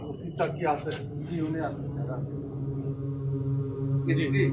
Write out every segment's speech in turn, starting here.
OC sir কি আছে? জি উনি আছেন স্যার আছেন। জি জি জি।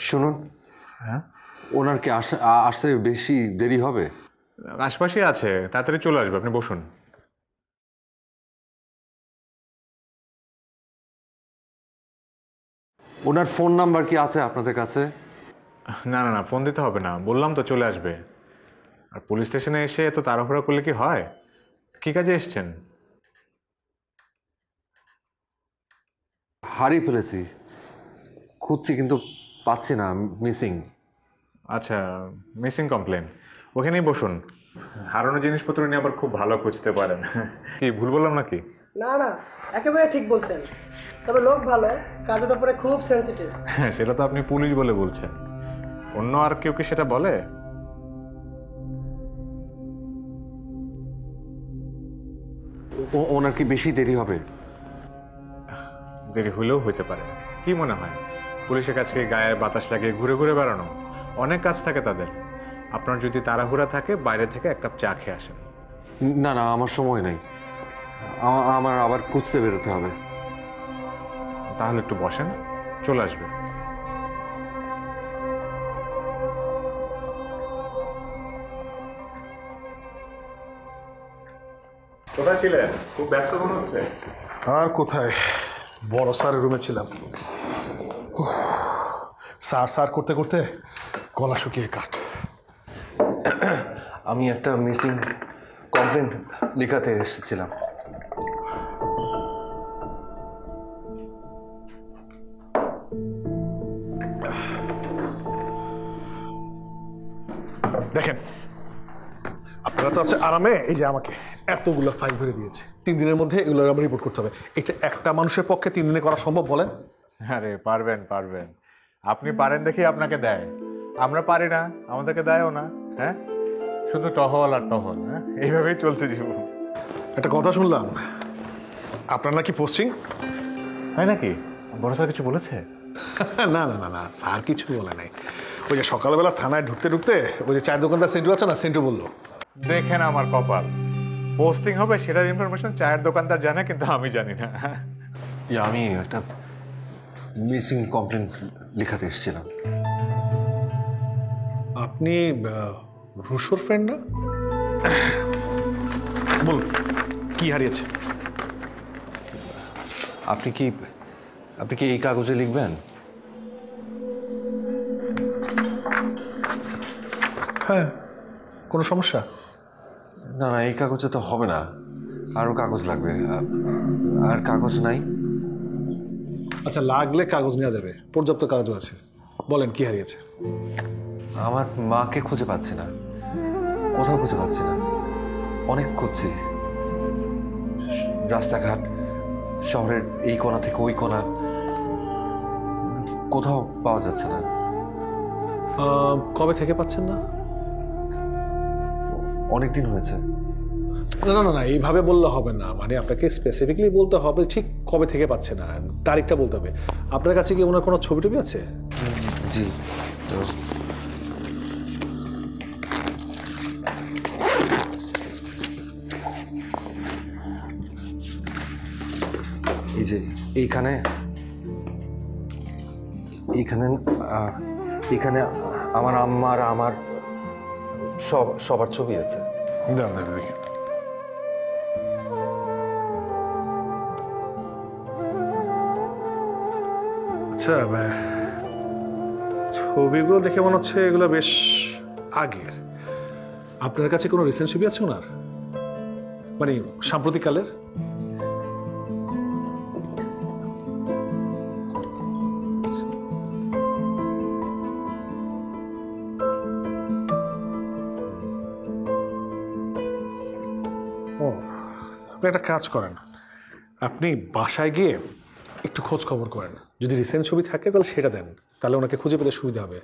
শুনুন, হ্যাঁ, ওনার কি আসতে বেশি দেরি হবে? আশপাশেই আছে, তাড়াতাড়ি চলে আসবে, আপনি বসুন। ওনার ফোন নাম্বার কি আছে আপনাদের কাছে? না না না, ফোন দিতে হবে না, বললাম তো চলে আসবে। আর পুলিশ স্টেশনে এসে এত তাড়াহুড়া করলে কি হয়? কি কাজে এসছেন? হারিয়ে ফেলেছি, খুঁজছি কিন্তু পাচ্ছি না, মিসিং। আচ্ছা, মিসিং কমপ্লেন, ওখানেই বসুন। হারানো জিনিসপত্র নিয়ে আবার খুব ভালো খুঁজতে পারেন। কি ভুল বললাম নাকি? না না, একেবারে ঠিক বলছেন। তবে লোক ভালো, কাজের ব্যাপারে খুব সেনসিটিভ। হ্যাঁ, সেটা তো আপনি পুলিশ বলে বলছেন, অন্য আর কেউ কি সেটা বলে? ওনার কি বেশি দেরি হবে? দেরি হলেও হইতে পারে। কি মনে হয় পুলিশের কাছে গায়ে বাতাস লাগিয়ে ঘুরে ঘুরে বেড়ানো? অনেক কাজ থাকে তাদের। আপনার যদি তাড়াহুড়া থাকে, বাইরে থেকে এক কাপ চা খেয়ে আসেন। না না, আমার সময় নেই, আমার আবার খুঁজতে বেরোতে হবে। তাহলে একটু বসেন, চলে আসবে। কোথায় ছিলেন? খুব ব্যস্ত মনে হচ্ছে। আর কোথায়, বড় স্যারের রুমে ছিলাম। উফ, স্যার স্যার করতে করতে গলা শুকিয়ে কাঠ। আমি একটা মিসিং কমপ্লেন লেখাতে এসেছিলাম। দেখেন, আপনারা তো আছে আরামে, এই যে আমাকে এতগুলো ফাইল ধরে দিয়েছে, 3 দিনের মধ্যে এগুলো আমার রিপোর্ট করতে হবে। এটা একটা মানুষের পক্ষে 3 দিনে করা সম্ভব বলেন? আরে পারবেন পারবেন, আপনি পারেন দেখি আপনাকে দেয়। আমরা পারি না, আমাদেরকে দেয়ও না। হ্যাঁ, শুধু টহল আর টহল। হ্যাঁ, এইভাবেই চলতে জীবন। একটা কথা শুনলাম, আপনার নাকি পোস্টিং। হয় নাকি? বড় স্যার কিছু বলেছে? না না না না, স্যার কিছু বলে নাই। ওই যে সকালবেলা থানায় ঢুকতে ঢুকতে ওই যে চায়ের দোকানদার সেন্টু আছে না, সেন্টু বললো। দেখেন আমার কপাল, পোস্টিং হবে সেটার ইনফরমেশন চায়ের দোকানদার জানে, কিন্তু আমি জানি না। আমি একটা মিসিং কমপ্লেন লেখাতে এসেছিলাম। আপনি রুশোর ফ্রেন্ড না? বলুন, কি হারিয়েছে? আপনি কি এই কাগজে লিখবেন? হ্যাঁ, কোনো সমস্যা? না না, এই কাগজে তো হবে না, আরও কাগজ লাগবে। আর কাগজ নাই? আচ্ছা, লাগলে কাগজ নেওয়া যাবে, পর্যাপ্ত কাগজ আছে। বলেন, কি হারিয়েছে? আমার মাকে খুঁজে পাচ্ছি না, কোথাও খুঁজে পাচ্ছি না, অনেক খুঁজছি, রাস্তাঘাট, শহরের এই কোণা থেকে ওই কোণা, কোথাও পাওয়া যাচ্ছে না। কবে থেকে পাচ্ছেন না? অনেক দিন হয়েছে। না না না না, এইভাবে বললে হবে না, মানে আপনাকে স্পেসিফিকলি বলতে হবে ঠিক কবে থেকে পাচ্ছে না, তারিখটা বলতে হবে। আপনার কাছে কি ওনার কোনো ছবি টবি আছে? জি, এই যে এইখানে এইখানে এখানে আমার আম্মার আমার সবার ছবি আছে। দাঁড়ান দাঁড়ান দেখি। আচ্ছা, ছবিগুলো দেখে মনে হচ্ছে এগুলো বেশ আগের। আপনার কাছে কোনো রিসেন্ট ছবি আছে ওনার, মানে সাম্প্রতিককালের? ও, আপনি একটা কাজ করেন, আপনি বাসায় গিয়ে একটু খোঁজ খবর করেন, যদি রিসেন্ট ছবি থাকে তাহলে সেটা দেন, তাহলে ওনাকে খুঁজে পেতে সুবিধা হবে।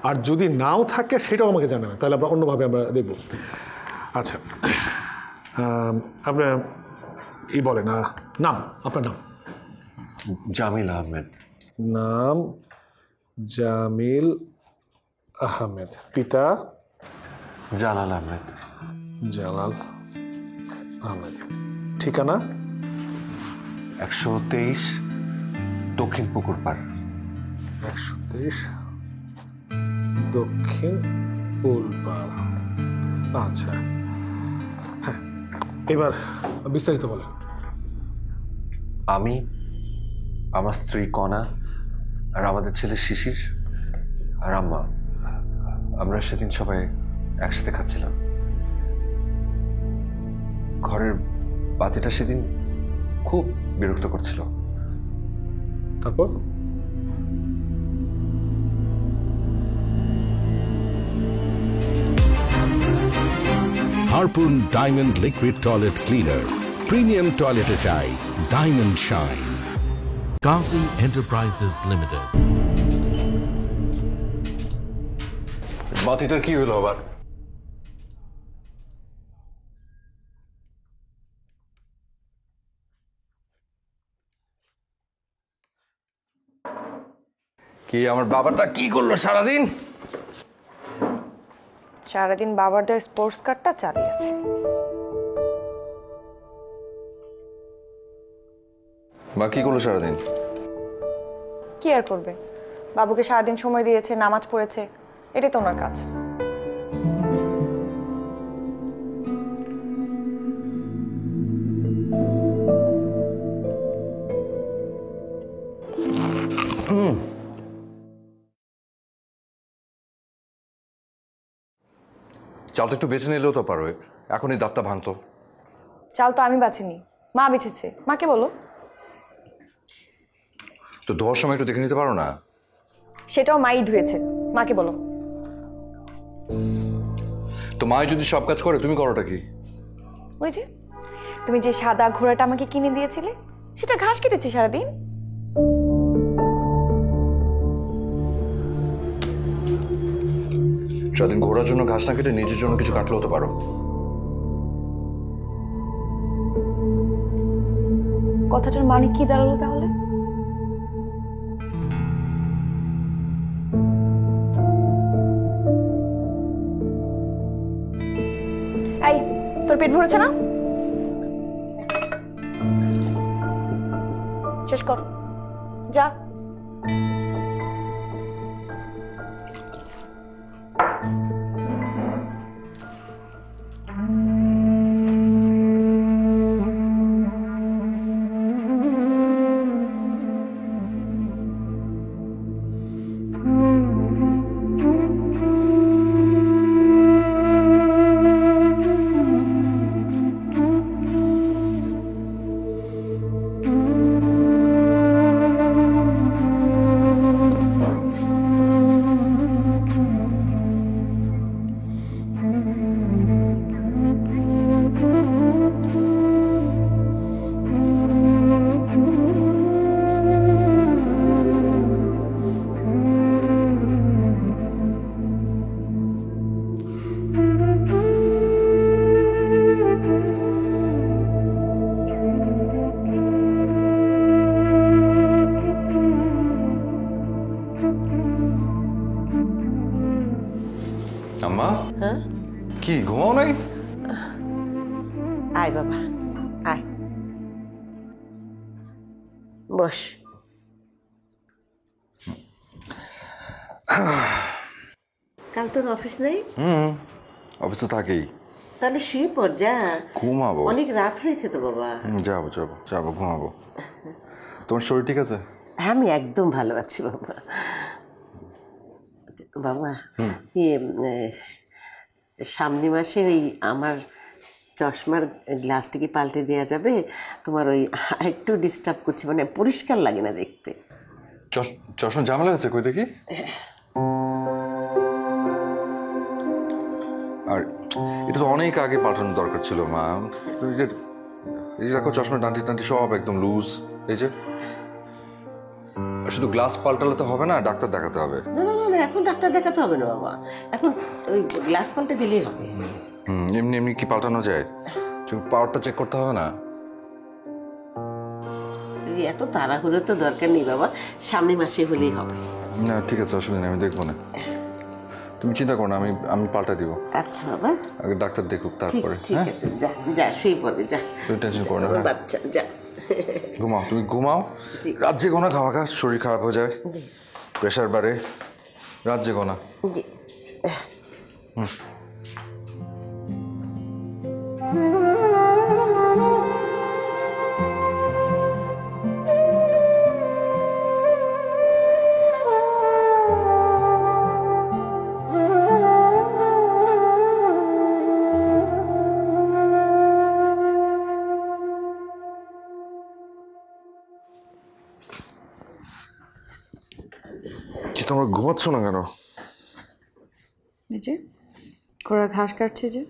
আর যদি নাও থাকে সেটাও আমাকে জানাবেন, তাহলে আমরা অন্যভাবে আমরা দেখব। আচ্ছা, আপনার বলেন নাম, আপনার নাম? জামিল আহমেদ। নাম জামিল আহমেদ, পিতা? জালাল আহমেদ। জালাল আহমেদ। ঠিকানা? 123 দক্ষিণ পুকুরপাড়। 123 দক্ষিণ পুলপাড়। আচ্ছা, হ্যাঁ, এবার বিস্তারিত বলেন। আমি, আমার স্ত্রী কণা, আর আমাদের ছেলে শিশির আর আম্মা, আমরা সেদিন সবাই একসাথে খাচ্ছিলাম। ঘরের বাতিটা সেদিন খুব বিরক্ত করছিল। তারপর? Harpoon Diamond Liquid Toilet Cleaner. Premium toilet চাই Diamond Shine. Kazi Enterprises Limited. বাতিটার কি হলো আবার? কি আমার বাবাটা কি করলো সারাদিন? সারাদিন বাবার দেওয়া স্পোর্টস কারটা চালিয়েছে। মা কি করলো সারাদিন? কি আর করবে, বাবুকে সারাদিন সময় দিয়েছে, নামাজ পড়েছে, এটাই তো ওনার কাজ। চাল তো একটু বেছে নিলেও তো পারো, এখনই দাঁতটা ভাঙতো। চাল তো আমি বাছিনি, মা বেছেছে। মাকে বলো। তো ধোয়ার সময় একটু দেখে নিতে পারো না? সেটাও মাই ধুয়েছে, মাকে বলো। তো মা যদি সব কাজ করে তুমি করোটা কি? ওই যে তুমি যে সাদা ঘোড়াটা আমাকে কিনে দিয়েছিলে, সেটা ঘাস কেটেছে সারাদিন। সারাদিন ঘোরার জন্য ঘাস না কেটে নিজের জন্য কিছু কাটলে হতে পারো। কথাটার মানে কি দাঁড়ালো তাহলে? এই, তোর পেট ভরেছে না? শেষ কর, যা। আম্মা, কি ঘুমাও নাই? আয় বাবা, আয় বস। কাল তোর অফিস নেই? অফিস তো থাকেই। তাহলে শুয়ে পড়, যা। ঘুমাবো। অনেক রাত হয়েছে তো বাবা। যাবো যাবো যাবো, ঘুমাবো। তোমার শরীর ঠিক আছে? আমি একদম ভালো আছি বাবা। বাবা ইয়ে সামনে মাসে ওই আমার চশমার গ্লাসটা কি পাল্টে দেওয়া যাবে? তোমার ওই একটু ডিস্টার্ব করছে, মানে পরিষ্কার লাগে না দেখতে। চশমা ঝামেলা আছে কই দেখি। আর এটা তো অনেক আগে পাঠানোর দরকার ছিল মা। এই যে দেখো চশমার ডান্টি টান্টি সব একদম লুজ। এই যে শুধু গ্লাস পাল্টালে তো হবে না, ডাক্তার দেখাতে হবে। না না না, এখন ডাক্তার দেখাতে হবে না বাবা, এখন ওই গ্লাস পাল্টে দিলেই হবে। এমনি এমনি কি পাল্টানো যায়? পাওয়ারটা চেক করতে হবে না? এত তাড়াহুড়ো তো দরকার নেই বাবা, সামনে মাসে হলেই হবে। না ঠিক আছে, অসুবিধা নেই, আমি দেখবো না। তুমি চিন্তা করো না, আমি পাল্টা দিব। আচ্ছা বাবা, আগে ডাক্তার দেখুক তারপরে। ঠিক আছে, যা যা শুয়ে পড়ে যা, তুমি টেনশন করো না। বাচ্চা যা, ঘুমাও, তুমি ঘুমাও। রাত জেগো না, খাওয়া খা, শরীর খারাপ হয়ে যায়, প্রেশার বাড়ে। রাত জেগো না। জি। কি তোমরা ঘুমাচ্ছ না কেন? এই যে ঘোড়া ঘাস কাটছে যে।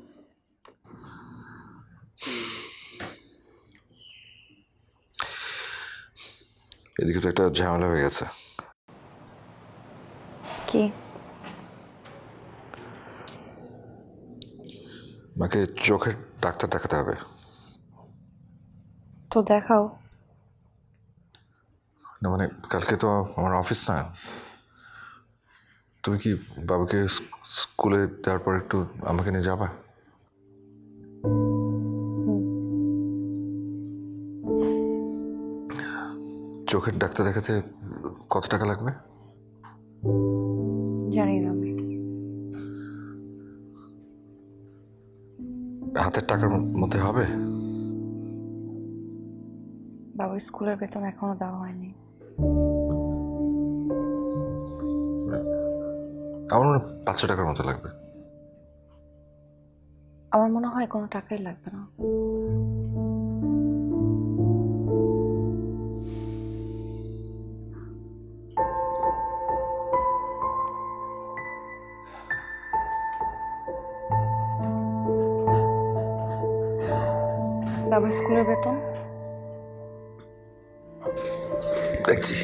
এদিকে তো একটা ঝামেলা হয়ে গেছে। কি? আমাকে চোখের ডাক্তার দেখাতে হবে। তো দেখাও। না মানে কালকে তো আমার অফিস না। তুমি কি বাবাকে স্কুলে দেওয়ার পর একটু আমাকে নিয়ে যাবা? চোখের ডাক্তার দেখাতে কত টাকা লাগবে? জানি না আমি। হাতের টাকার মধ্যে হবে? বাবার স্কুলের বেতন এখনো দেওয়া হয়নি। আমার মনে হয় 500 টাকার মতো লাগবে। আমার মনে হয় কোনো টাকাই লাগবে না। বাবার স্কুলের বেতন দেখছি।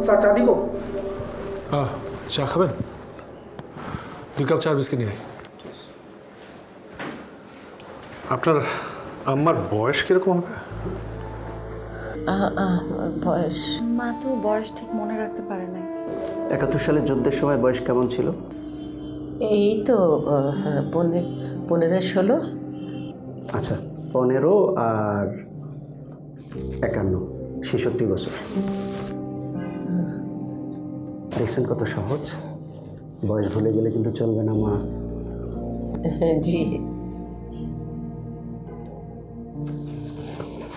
স্যার চা দিব? চা খাবেন? 2 কাপ চা বিস্কিট নিয়ে আয়। আপনার আম্মার বয়স কিরকম হবে? বয়স মা তো বয়স ঠিক মনে রাখতে পারে নাই। 71 সালের যুদ্ধের সময় বয়স কেমন ছিল? এই তো 15-16। আচ্ছা, 15 আর 51, 66 বছর। দেখছেন কত সহজ। বয়স ভুলে গেলে কিন্তু চলবে না মা। জি।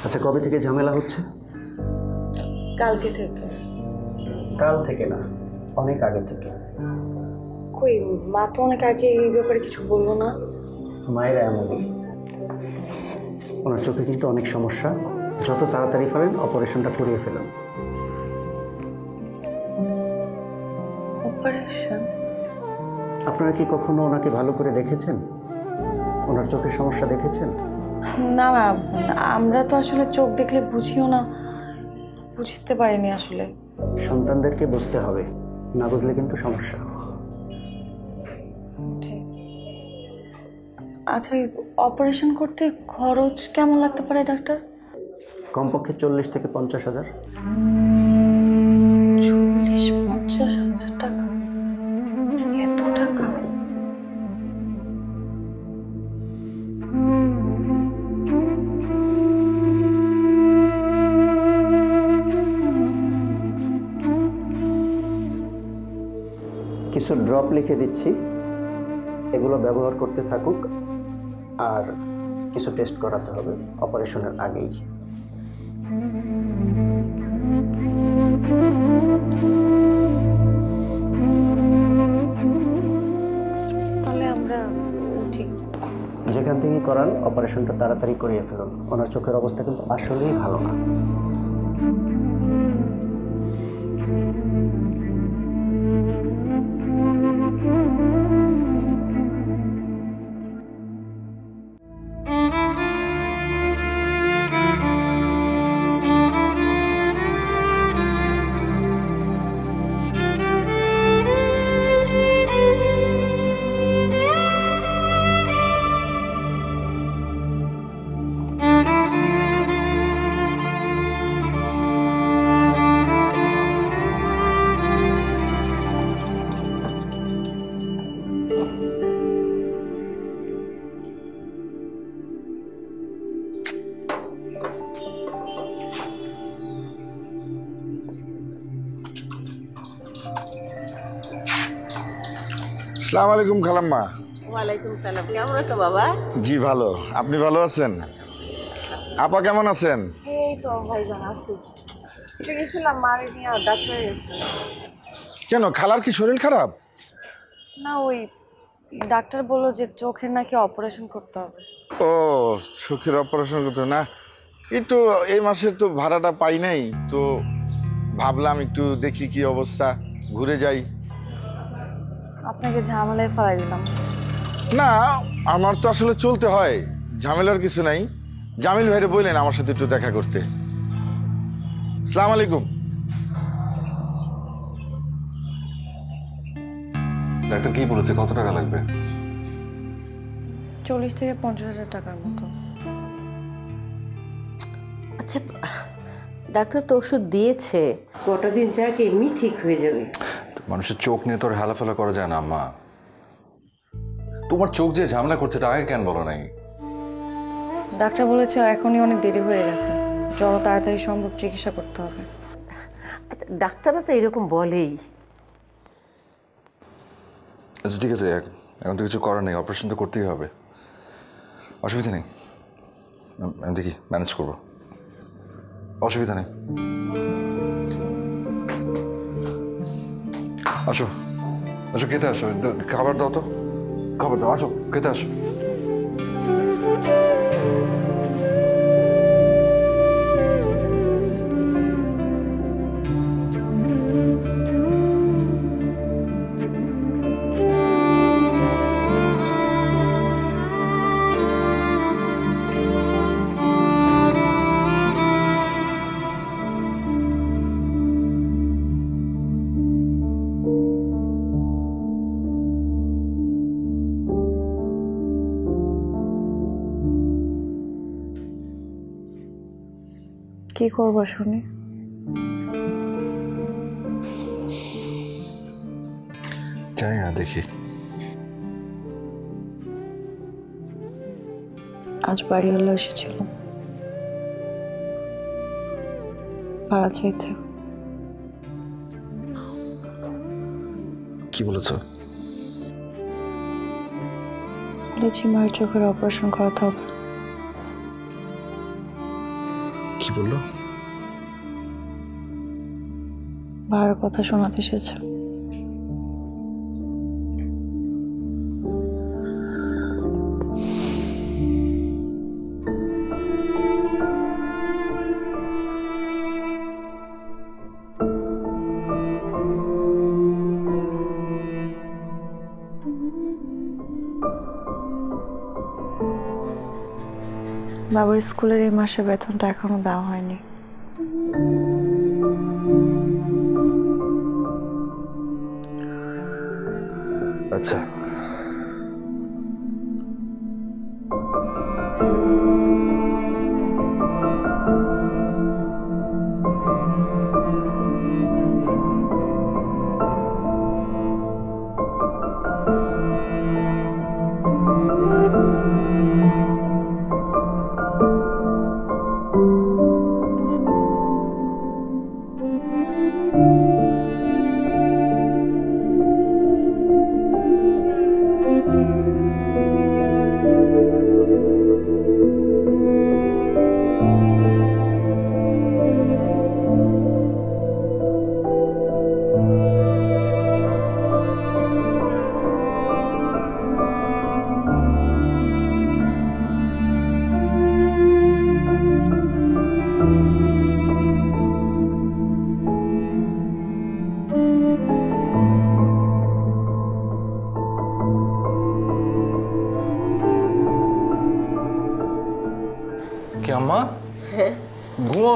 আচ্ছা, কবে থেকে ঝামেলা হচ্ছে? কালকে থেকে। কাল থেকে না, অনেক আগে থেকে। কই, মা তো অনেক আগে এই ব্যাপারে কিছু বললো না। মায়েরা এমনই। ওনার চোখে কিন্তু অনেক সমস্যা। যত তাড়াতাড়ি পারেন অপারেশনটা করিয়ে ফেলুন। অপারেশন? আপনারা কি কখনো ওনাকে ভালো করে দেখেছেন? ওনার চোখের সমস্যা দেখেছেন? না না, আমরা তো আসলে চোখ দেখলে বুঝিও না, বুঝতে পারিনি আসলে। সন্তানদেরকে বুঝতে হবে, না বুঝলে কিন্তু সমস্যা। আচ্ছা, অপারেশন করতে খরচ কেমন লাগতে পারে ডাক্তার? কমপক্ষে 40 থেকে 50 হাজার। 40-50 হাজার টাকা? এত টাকা? কিছু ড্রপ লিখে দিচ্ছি, এগুলো ব্যবহার করতে থাকুক। আর কিছু টেস্ট করাতে হবে অপারেশনের আগেই। তাহলে আমরা উঠি। যেখান থেকে করান অপারেশনটা তাড়াতাড়ি করিয়ে ফেলুন, ওনার চোখের অবস্থা কিন্তু আসলেই ভালো না। আসসালামু আলাইকুম খালাম্মা। ওয়ালাইকুম সালাম, কেমন আছো বাবা? জি ভালো, আপনি ভালো আছেন? আপা কেমন আছেন? এই তো ভাইজান আছি। গেছিলাম মারে নিয়ে ডাক্তার গেছে। কেন, খালার কি শরীর খারাপ? না, ওই ডাক্তার বললো যে চোখের নাকি অপারেশন করতে হবে। ও, চোখের অপারেশন করতে না? একটু এই মাসে তো ভাড়াটা পাই নাই, তো ভাবলাম একটু দেখি কি অবস্থা, ঘুরে যাই। আপনাকে ঝামেলায় ফেলাই দিলাম। না, আমার তো আসলে চলতে হয়, ঝামেলার কিছু নাই। জামিল ভাইরে বললেন আমার সাথে একটু দেখা করতে। আসসালামু আলাইকুম। ডাক্তার কি বলেছে, কত টাকা লাগবে? 40 থেকে 50,000 টাকার মতো। আচ্ছা, ডাক্তার তো ওষুধ দিয়েছে, কটা দিন যাক এমনি ঠিক হয়ে যাবে। মানুষের চোখ নিয়ে তো আর হেলাফেলা করা যায় না আম্মা। তোমার চোখ যে ঝামেলা করছে এটা আগে কেন বলো নাই? ডাক্তার বলেছে এখনই অনেক দেরি হয়ে গেছে, যত তাড়াতাড়ি সম্ভব চিকিৎসা করতে হবে। আচ্ছা, ডাক্তাররা তো এরকম বলেই। আচ্ছা ঠিক আছে, এখন তো কিছু করার নেই, অপারেশন তো করতেই হবে। অসুবিধা নেই, আমি দেখি ম্যানেজ করবো, অসুবিধা নেই। আসো আসো, খেতে আসো, খাবার দাও তো, খাবার দাও, আসো খেতে আসো। কি করবো শুনি? জানি না, দেখি। আজ বাড়িওয়ালা এসেছিল ভাড়া চাইতে। কি বলেছ? বলেছি মায়ের চোখের অপারেশন করাতে হবে। কি বললো? ভাড়ার কথা শোনাতে এসেছে। বাবার স্কুলের এই মাসে বেতনটা এখনো দেওয়া হয়নি। আচ্ছা,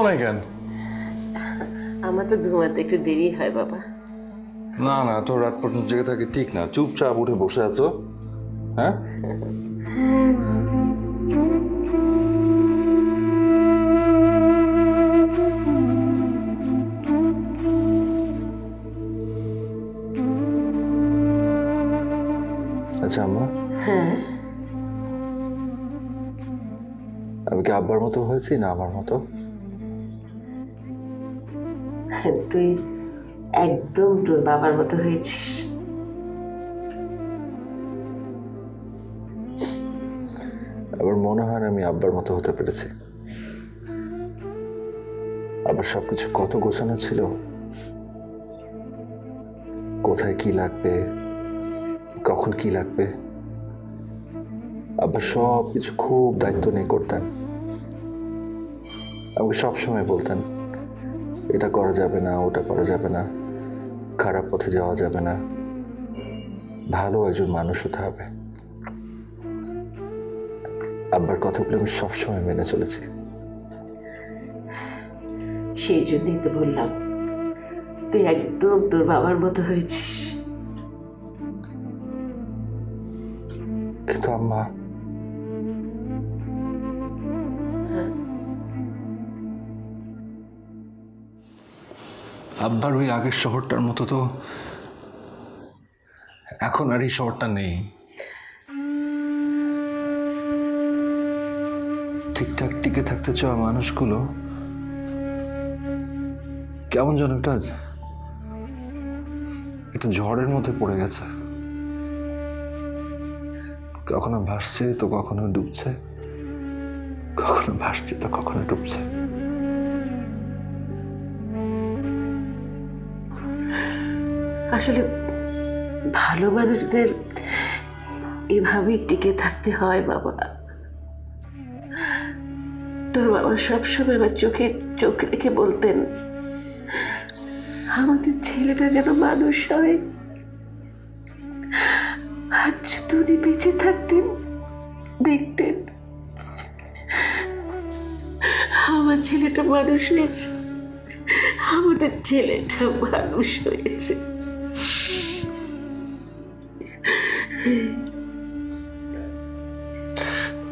নাই কেন? আমার তো ঘুমাতে একটু দেরি হয় বাবা। না না, তো রাত পর্যন্ত জেগে থাকে ঠিক না। চুপচাপ উঠে বসে আছো। হ্যাঁ, আচ্ছা আম্মা, হ্যাঁ, আমি কি আব্বার মতো হয়েছি না আমার মতো? তুই একদম তোর বাবার মতো হয়েছিস। আবার মনে হয় না আমি আব্বার মতো হতে পেরেছি। আবার সবকিছু কত গোছানো ছিল, কোথায় কি লাগবে, কখন কি লাগবে, আবার সব কিছু খুব দায়িত্ব নিয়ে করতেন। আমাকে সবসময় বলতেন এটা করা যাবে না, ওটা করা যাবে না, খারাপ পথে যাওয়া যাবে না, ভালো একজন মানুষ হতে হবে। আব্বার কথাগুলো আমি সবসময় মেনে চলেছি। সেই জন্যই তো বললাম তুই একদম তোর বাবার মতো হয়েছিস। কিন্তু আম্মা, আব্বার ওই আগের শহরটার মতো তো এখন আর এই শহরটা নেই। ঠিকঠাক টিকে থাকতে চাওয়া মানুষগুলো কেমন যেন একটা ঝড়ের মধ্যে পড়ে গেছে। কখনো ভাসছে তো কখনো ডুবছে, কখনো ভাসছে তো কখনো ডুবছে। আসলে ভালো মানুষদের এভাবেই টিকে থাকতে হয় বাবা। তোর বাবা সবসময় আমার চোখে চোখ রেখে বলতেন আমাদের ছেলেটা যেন মানুষ হয়। আজ যদি উনি বেঁচে থাকতেন দেখতেন আমার ছেলেটা মানুষ হয়েছে, আমাদের ছেলেটা মানুষ হয়েছে।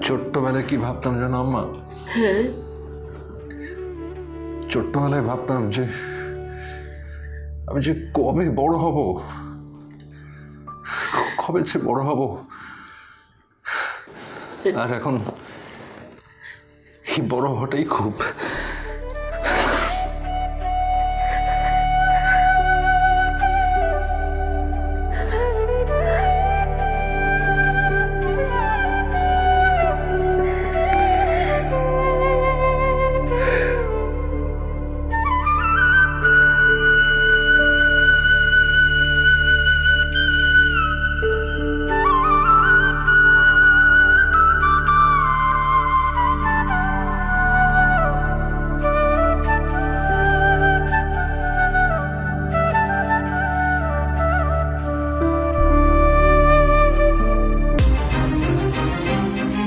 ছোট্টবেলায় কি ভাবতাম জানো আম্মা? হ্যাঁ, ছোট্টবেলায় ভাবতাম যে আমি যে কবে বড় হব, কবে যে বড় হব। আর এখন এই বড় হওয়াটাই খুব।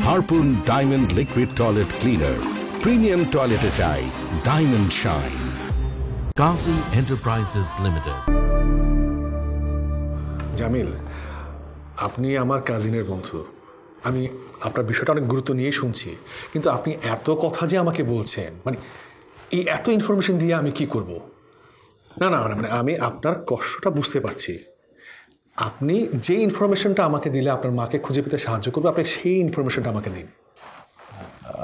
Harpoon diamond liquid toilet cleaner, premium টয়লেটে চাই diamond shine. Kazi Enterprises Limited. Jamil, আপনি আমার কাজিনের বন্ধু। আমি আপনার বিষয়টা অনেক গুরুত্ব নিয়েই শুনছি, কিন্তু আপনি এত কথা যে আমাকে বলছেন, মানে এই এত ইনফরমেশন দিয়ে আমি কি করব? না না, মানে আমি আপনার কষ্টটা বুঝতে পারছি। আপনি যে ইনফরমেশনটা আমাকে দিলে আপনার মাকে খুঁজে পেতে সাহায্য করবে, আপনি সেই ইনফরমেশনটা আমাকে দিন।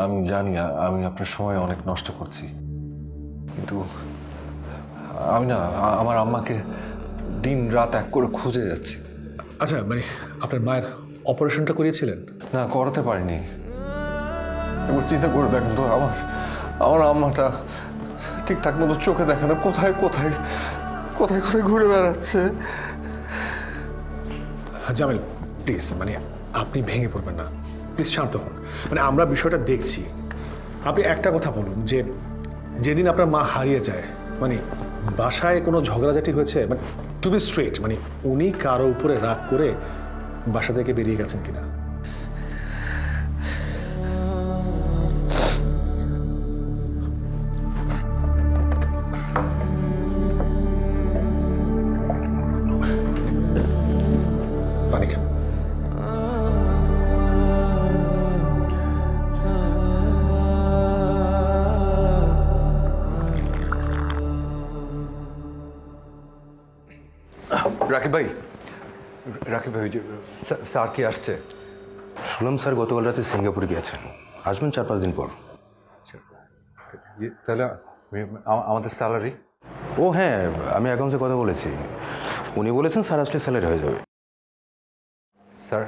আমি জানি আমি আপনার সময় অনেক নষ্ট করছি, কিন্তু আমি না আমার আম্মাকে দিন রাত এক করে খুঁজে যাচ্ছি। আচ্ছা, মানে আপনার মায়ের অপারেশনটা করিয়েছিলেন? না, করাতে পারিনি। একবার চিন্তা করে দেখেন তো, আমার আম্মাটা ঠিকঠাক মতো চোখে দেখে না, কোথায় কোথায় কোথায় কোথায় ঘুরে বেড়াচ্ছে। জামিল প্লিজ, মানে আপনি ভেঙে পড়বেন না, প্লিজ শান্ত হন। মানে আমরা বিষয়টা দেখছি। আপনি একটা কথা বলুন যে যেদিন আপনার মা হারিয়ে যায়, মানে বাসায় কোনো ঝগড়াঝাটি হয়েছে? মানে টু বি স্ট্রেট, মানে উনি কারো উপরে রাগ করে বাসা থেকে বেরিয়ে গেছেন কিনা? রাকিব ভাই, রাকিব ভাই, ওই যে স্যার কি আসছে? শুনলাম স্যার গতকাল রাতে সিঙ্গাপুর গিয়েছেন, আসবেন 4-5 দিন পর। তাহলে আমাদের স্যালারি? ও হ্যাঁ, আমি অ্যাকাউন্টসে কথা বলেছি, উনি বলেছেন স্যার আসলে স্যালারি হয়ে যাবে। স্যার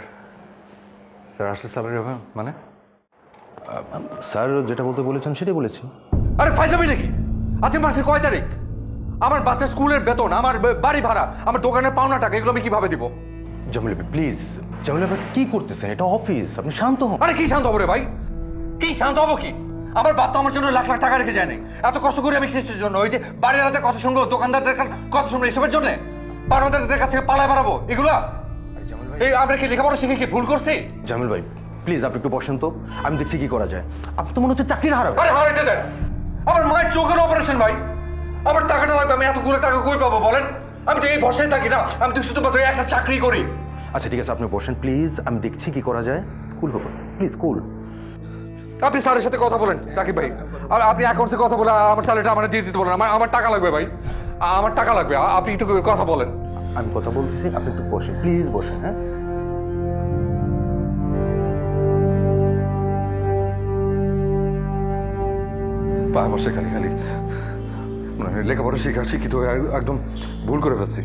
স্যার আসলে স্যালারি হবে মানে? স্যার যেটা বলতে বলেছেন সেটাই বলেছি। আরে ফাইজাবি নাকি? আজকে মাসের কয় তারিখ? আমার বাচ্চার স্কুলের বেতন, আমার বাড়ি ভাড়া, আমার দোকানের পাওনা টাকা, এগুলো আমি কিভাবে দিব? জামিল ভাই প্লিজ, জামিল ভাই কি করতেছেন? এটা অফিস, আপনি শান্ত হন। আরে কি শান্ত হবো রে ভাই? কি শান্ত হবো কি? আমার বাপ তো আমার জন্য লাখ লাখ টাকা রেখে যায় নাই। এত কষ্ট করি আমি কিসের জন্য? ওই যে বাড়ির হাতে কথা শুনবো, দোকানদারদের কথা শুনবো, এসবের জন্য? পাওনাদারদের কাছ থেকে পালায় বাড়াবো এগুলা? এই আমরা কি লেখাপড়া শিখে কি ভুল করছি? জামিল ভাই প্লিজ আপনি একটু বসেন তো, আমি দেখছি কি করা যায়। আপনি তো মনে হচ্ছে চাকরির হারাবে। আরে হারাইতে দেন, আমার মায়ের চোখের অপারেশন ভাই, আমার টাকাটা লাগবে, আমি এতগুলো টাকা কই পাবো বলেন? আমি তো এই ভরসায় থাকি না, আমি তো শুধুমাত্র একটা চাকরি করি। আচ্ছা ঠিক আছে, আপনি বসেন প্লিজ, আমি দেখছি কি করা যায়। কুল হবো প্লিজ, কুল। আপনি স্যারের সাথে কথা বলেন রাকিব ভাই, আর আপনি অ্যাকাউন্টসে কথা বলে আমার স্যালারিটা আমার দিয়ে দিতে বলেন। আমার টাকা লাগবে ভাই, আমার টাকা লাগবে, আপনি একটু কথা বলেন। আমি কথা বলতেছি, আপনি একটু বসেন প্লিজ, বসেন। হ্যাঁ পায়ে বসে খালি খালি মানে লেখাপড়া শিক্ষিত একদম ভুল করে ফেলছি।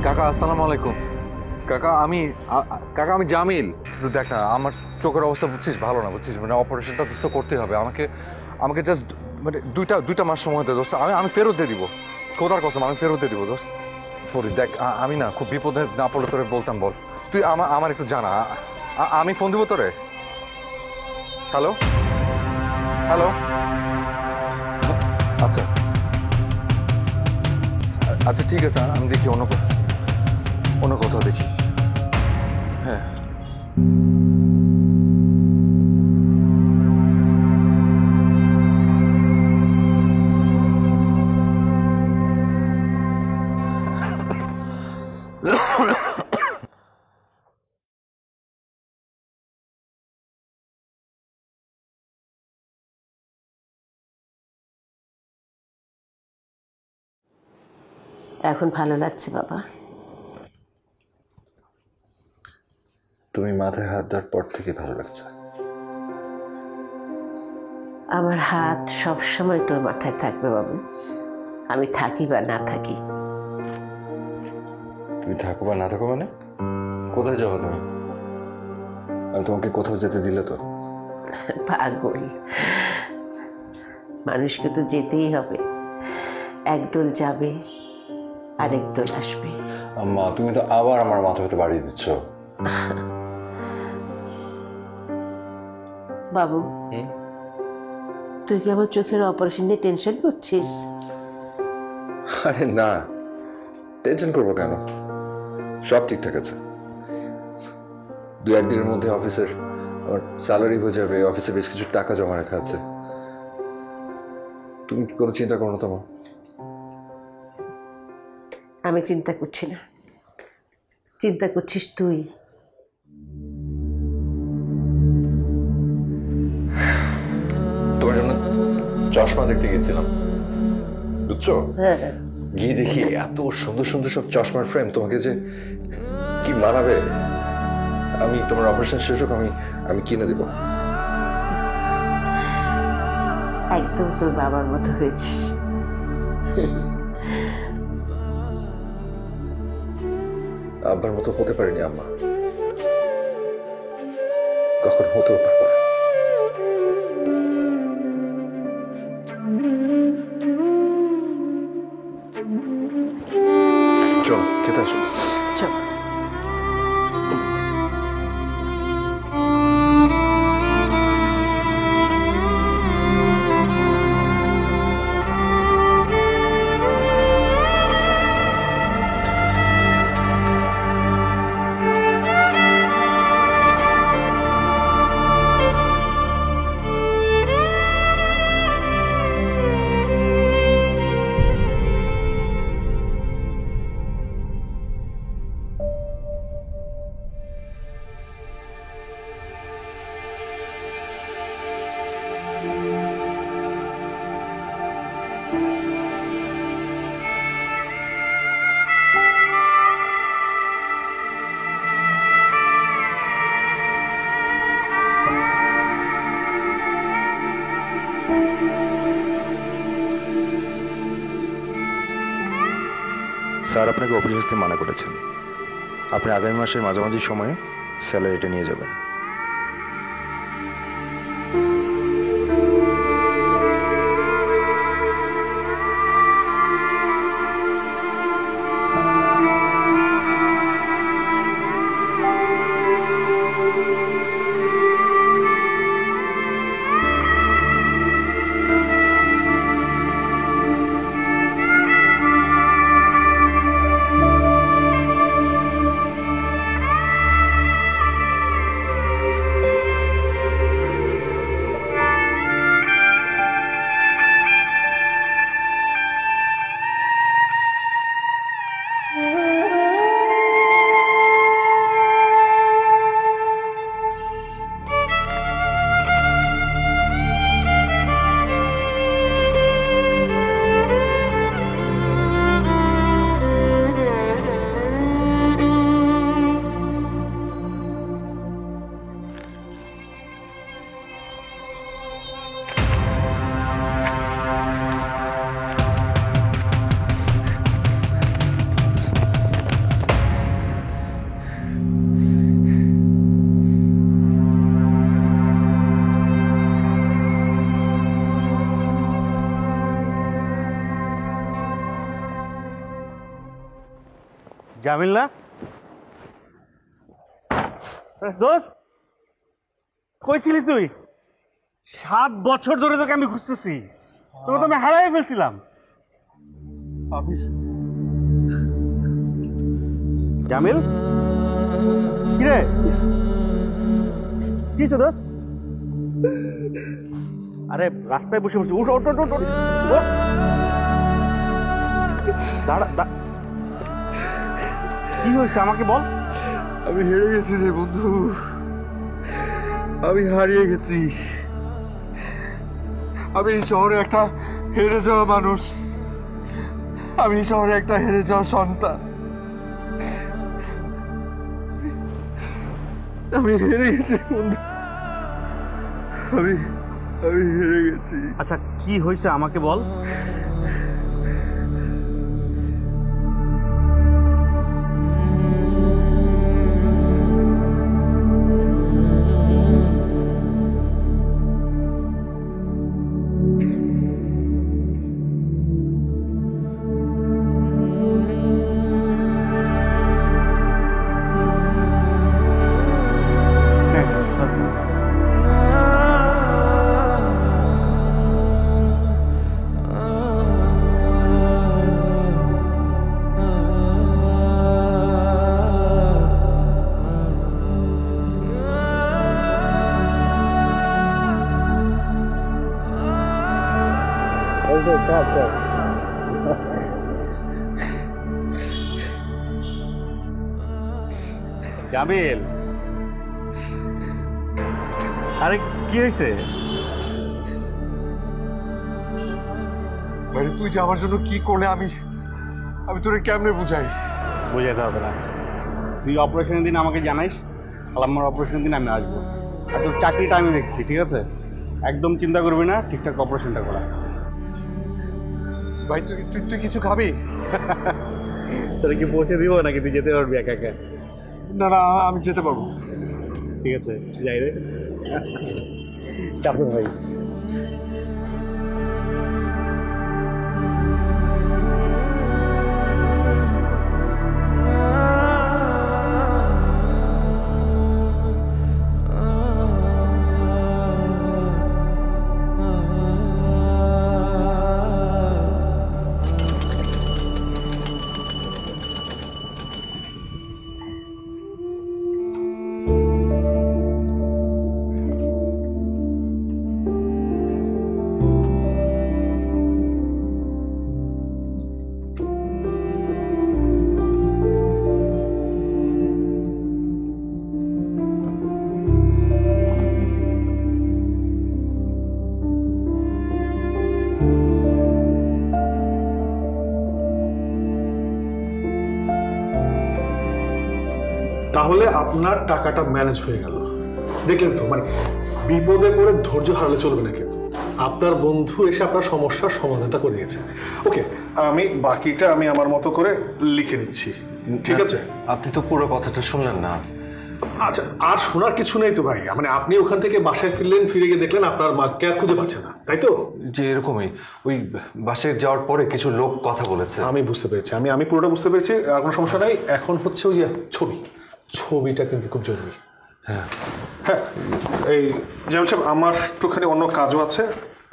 কাকা আসসালামু আলাইকুম। কাকা আমি জামিল। দেখ না, আমার চোখের অবস্থা বুঝছিস ভালো না, বুঝছিস, মানে অপারেশনটা তো করতে হবে আমাকে জাস্ট মানে দুইটা মাস সময় দে দোস্ত, আমি ফেরত দিয়ে দিব, খোদার কসম আমি ফেরত দিয়ে দিব দোস্ত। ফরিদ দেখ, আমি না খুব বিপদে না পড়লে তোরে বলতাম, বল তুই আমার একটু জানা, আমি ফোন দিব তোরে। হ্যালো হ্যালো, আচ্ছা আচ্ছা ঠিক আছে, আমি দেখি অন্য কোথাও দেখি। হ্যাঁ এখন ভালো লাগছে বাবা? তুমি মাথায় হাত দেওয়ার পর থেকে ভালো লাগছে। আমার হাত সবসময় তোর মাথায় থাকবে বাবু, আমি থাকি বা না থাকি। তুমি থাকো বা না থাকো মানে? কোথায় যাবো তুমি? আমি তোমাকে কোথাও যেতে দিলে তো? পাগল, মানুষকে তো যেতেই হবে, একদল যাবে আরেক দল আসবে। আম্মা তুমি তো আবার আমার মাথা হতে বাড়িয়ে দিচ্ছ। বাবু তুই কি আমার চোখের অপারেশন নিয়ে টেনশন করছিস? আরে না, টেনশন করবো কেন, সব ঠিকঠাক আছে। 2-1 দিনের মধ্যে অফিসের আমার স্যালারি হয়ে যাবে, অফিসে বেশ কিছু টাকা জমা রাখা আছে, তুমি কোনো চিন্তা করো না তোমার। আমি চিন্তা করছি না, চিন্তা করছিস তুই। তোমার জন্য চশমা দেখতে গেছিলাম, বুঝছো? হ্যাঁ গিয়ে দেখি এত সুন্দর সুন্দর সব চশমার ফ্রেম, তোমাকে যে কি মানাবে। আমি তোমার অপারেশন শেষ হোক, আমি কিনে দেবো। একদম তোর বাবার মতো হয়েছিস। আব্বার মতো হতে পারিনি আম্মা, কখনো হতেও পারবো না। চলো খেতে আসো। চল। স্যার আপনাকে অফিস আসতে মানা করেছেন। আপনি আগামী মাসের মাঝামাঝি সময়ে স্যালারিটা নিয়ে যাবেন। জামিল না দোস্ত, কই ছিলি তুই? 7 বছর ধরে তোকে আমি খুঁজতেছি, তোকে তো আমি হারাই ফেলছিলাম। জামিল কিরে, কি দোস্ত? আরে রাস্তায় বসে বসে উঠ উঠ উঠ উঠ, দাঁড়া। কি হয়েছে আমাকে বল। আমি হেরে গেছি রে বন্ধু, আমি হারিয়ে গেছি। আমি এই শহরে একটা হেরে যাওয়া মানুষ, আমি এই শহরে একটা হেরে যাওয়া সন্তান। আমি হেরে গেছি বন্ধু, আমি হেরে গেছি। আচ্ছা কি হয়েছে আমাকে বল। জামিল, আরে কি হয়েছে? মানে তুই যে আমার জন্য কি করলে আমি তোরে কেমনে বুঝাই? বোঝাতে হবে না, তুই অপারেশনের দিন আমাকে জানাইস, আমার অপারেশনের দিন আমি আসবো। আর তোর চাকরিটা আমি দেখছি, ঠিক আছে? একদম চিন্তা করবি না, ঠিকঠাক অপারেশনটা করা। ভাই তুই কিছু খাবি? তোরা কি পৌঁছে দিব নাকি তুই যেতে পারবি একা একা? না না, আমি যেতে পারবো। ঠিক আছে যাই রে চাপেন ভাই। তাহলে আপনার টাকাটা ম্যানেজ হয়ে গেল, দেখলেন তো? মানে বিপদে পড়ে ধৈর্য হারালে চলবে না, কিন্তু আপনার বন্ধু এসে আপনার সমস্যার সমাধানটা করে দিয়েছে। ওকে, আমি বাকিটা আমি আমার মতো করে লিখে নিচ্ছি, ঠিক আছে? আপনি তো পুরো কথাটা শুনলেন না। আচ্ছা, আর শোনার কিছু নেই তো ভাই। মানে আপনি ওখান থেকে বাসায় ফিরলেন, ফিরে গিয়ে দেখলেন আপনার মাকে আর খুঁজে পাচ্ছে না, তাই তো? যে এরকমই ওই বাসায় যাওয়ার পরে কিছু লোক কথা বলেছে। আমি বুঝতে পেরেছি, আমি পুরোটা বুঝতে পেরেছি, আর কোনো সমস্যা নাই। এখন হচ্ছে ওই যে ছবিটা কিন্তু খুব জরুরি। হ্যাঁ হ্যাঁ, এই জামিল সাহেব, আমার একটুখানি অন্য কাজও আছে।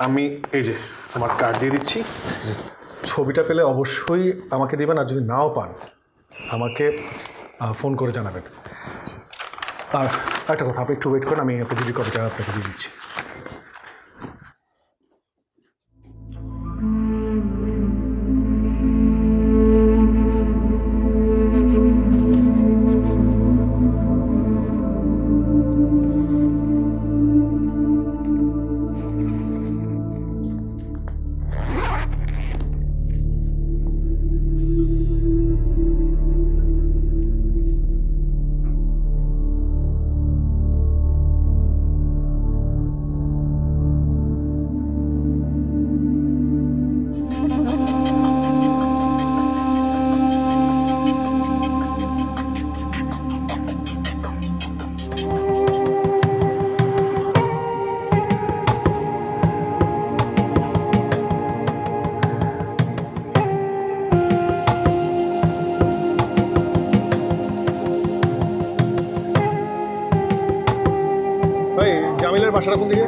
আমি এই যে আমার কার্ড দিয়ে দিচ্ছি, ছবিটা পেলে অবশ্যই আমাকে দিবেন, আর যদি নাও পান আমাকে ফোন করে জানাবেন। আর একটা কথা, আপনি একটু ওয়েট করেন, আমি আপনাকে যদি কপিটা আপনাকে দিয়ে দিচ্ছি। জামিলের বাসাটা কোন দিকে?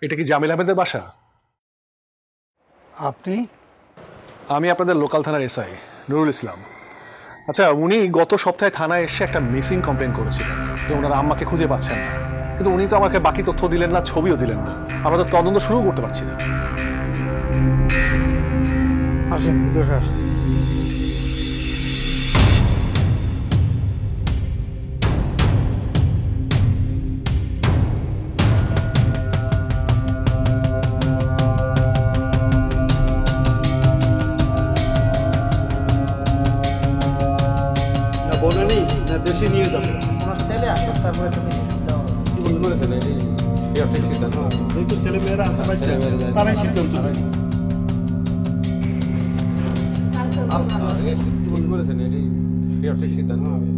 এটা কি জামিল আহমেদের বাসা? আপনি? আমি আপনাদের লোকাল থানার এসআই নুরুল ইসলাম। আচ্ছা, উনি গত সপ্তাহে থানায় এসে একটা মিসিং কমপ্লেন করেছিলেন যে ওনারা আম্মাকে খুঁজে পাচ্ছেন না, কিন্তু উনি তো আমাকে বাকি তথ্য দিলেন না, ছবিও দিলেন না। আমরা তো তদন্ত শুরু করতে পারছি না। আসেন ভিতরে আসেন। বলেনি না দেশে নিয়ে যাবে? আমার ছেলে আসে তারপরে তুমি যেহেতু ছেলে মেয়েরা আশেপাশে তারাই সিদ্ধান্ত নেয়।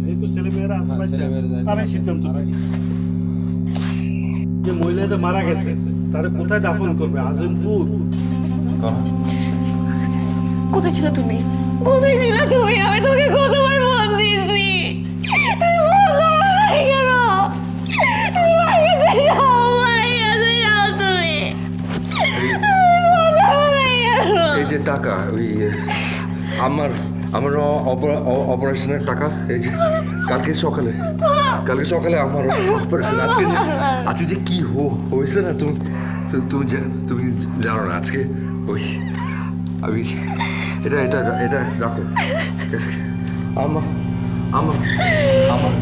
যেহেতু ছেলে মেয়েরা আশেপাশে তারাই সিদ্ধান্ত নেয়। যে মহিলাটা মারা গেছে তারা কোথায় দাফন করবে? আজিমপুর। কোথায় ছিল তুমি? কোথায় ছিল তুমি? আমি তোকে কতবার ফোন দিয়েছি, তুমি ফোন ধরো নাই কেন? তুমি বাড়িতে যাও, বাড়িতে যাও তুমি। টাকা ওই আমার আমার অপারেশনের টাকা, এই যে কালকে সকালে আমার অপারেশন। আজকে যে কি হয়েছে না, তুমি জানো না। আজকে ওই আমি এটা রাখো। আমার আমার আমার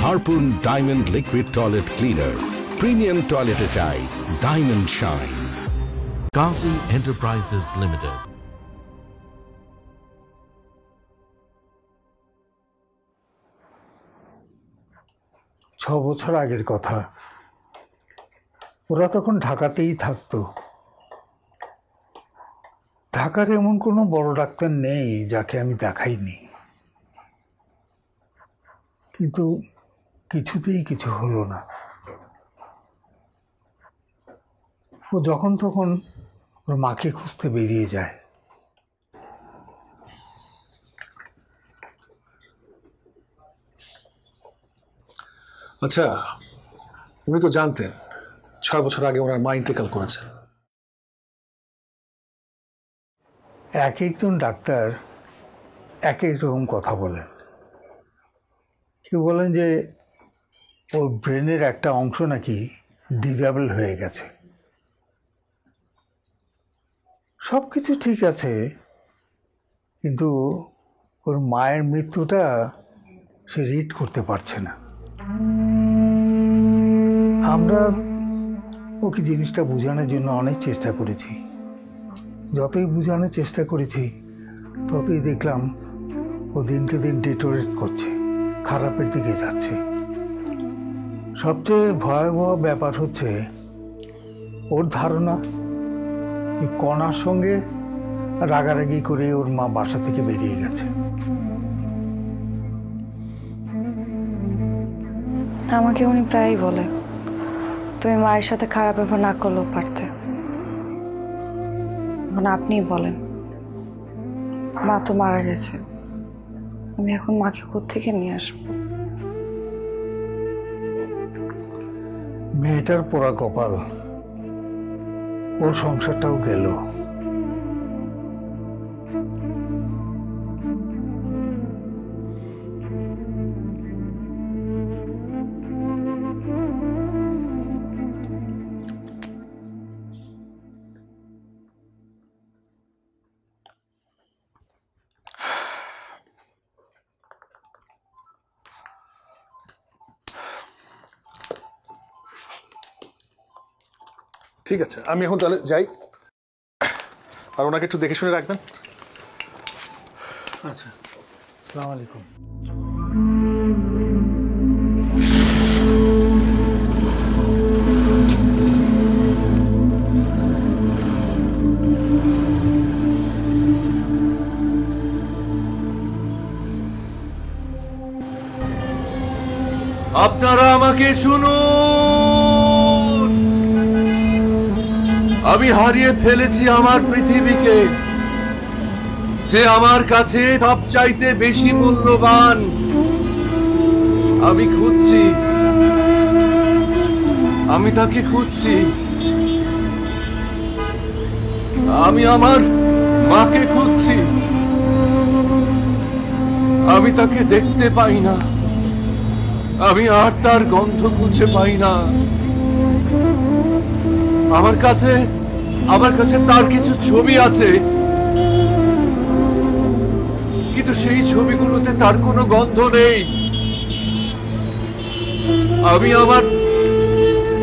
Harpoon Diamond Liquid Toilet Cleaner. Premium toilet chai. Diamond Shine. Qazi Enterprises Limited. ছ বছর আগের কথা, ওরা তখন ঢাকাতেই থাকতো। ঢাকার এমন কোনো বড় ডাক্তার নেই যাকে আমি দেখাইনি, কিন্তু কিছুতেই কিছু হলো না। ও যখন তখন ওর মাকে খুঁজতে বেরিয়ে যায়। আচ্ছা, উনি তো জানতেন 6 বছর আগে ওনার মা ইন্তেকাল করেছেন। এক একজন ডাক্তার এক এক রকম কথা বলেন। কেউ বলেন যে ওর ব্রেনের একটা অংশ নাকি ডিসেবল হয়ে গেছে। সব কিছু ঠিক আছে, কিন্তু ওর মায়ের মৃত্যুটা সে রিড করতে পারছে না। আমরা ওকে জিনিসটা বোঝানোর জন্য অনেক চেষ্টা করেছি। যতই বোঝানোর চেষ্টা করেছি ততই দেখলাম ও দিনকে দিন ডিটোরেট করছে, খারাপের দিকে যাচ্ছে। সবচেয়ে ভয়াবহ ব্যাপার হচ্ছে ওর ধারণা কণার সঙ্গে রাগারাগি করে ওর মা বাসা থেকে বেরিয়ে গেছে। আমাকে উনি প্রায়ই বলে, তুমি মায়ের সাথে খারাপ ব্যবহার না করলেও পারতে। এখন আপনিই বলেন, মা তো মারা গেছে, আমি এখন মাকে কোত্থেকে নিয়ে আসবো? মেয়েটার পোড়া কপাল, ওর সংসারটাও গেল। ঠিক আছে, আমি এখন তাহলে যাই, আর ওনাকে একটু দেখে শুনে রাখবেন। আচ্ছা, আসসালামু আলাইকুম। আপনারা আমাকে শুনুন। আমি হারিয়ে ফেলেছি আমার পৃথিবীকে, যে আমার কাছে সবচাইতে বেশি মূল্যবান। আমি খুঁজছি, আমি তাকে খুঁজছি। আমি আমার মাকে খুঁজছি, আমি তাকে দেখতে পাই না, আমি আর তার গন্ধ খুঁজে পাই না। আমার কাছে তার কিছু ছবি আছে, কিন্তু সেই ছবিগুলোতে তার কোনো গন্ধ নেই। আমি আমার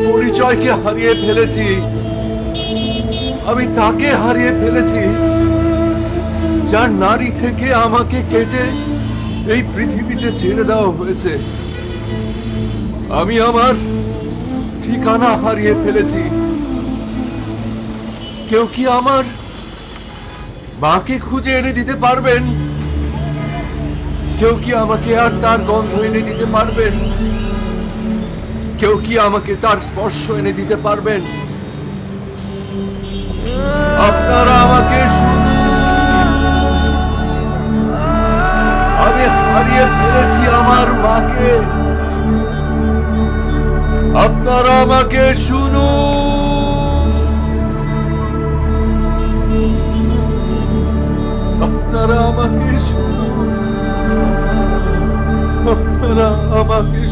পরিচয়কে হারিয়ে ফেলেছি, আমি তাকে হারিয়ে ফেলেছি যার নারী থেকে আমাকে কেটে এই পৃথিবীতে ছেড়ে দেওয়া হয়েছে। আমি আমার ঠিকানা হারিয়ে ফেলেছি। কেউ কি আমার মাকে খুঁজে এনে দিতে পারবেন? কেউ কি আমাকে আর তার গন্ধ এনে দিতে পারবেন? কেউ কি আমাকে তার স্পর্শ এনে দিতে পারবেন? আপনারা আমাকে শুনুন। শুনুন, আপনারা আমাকে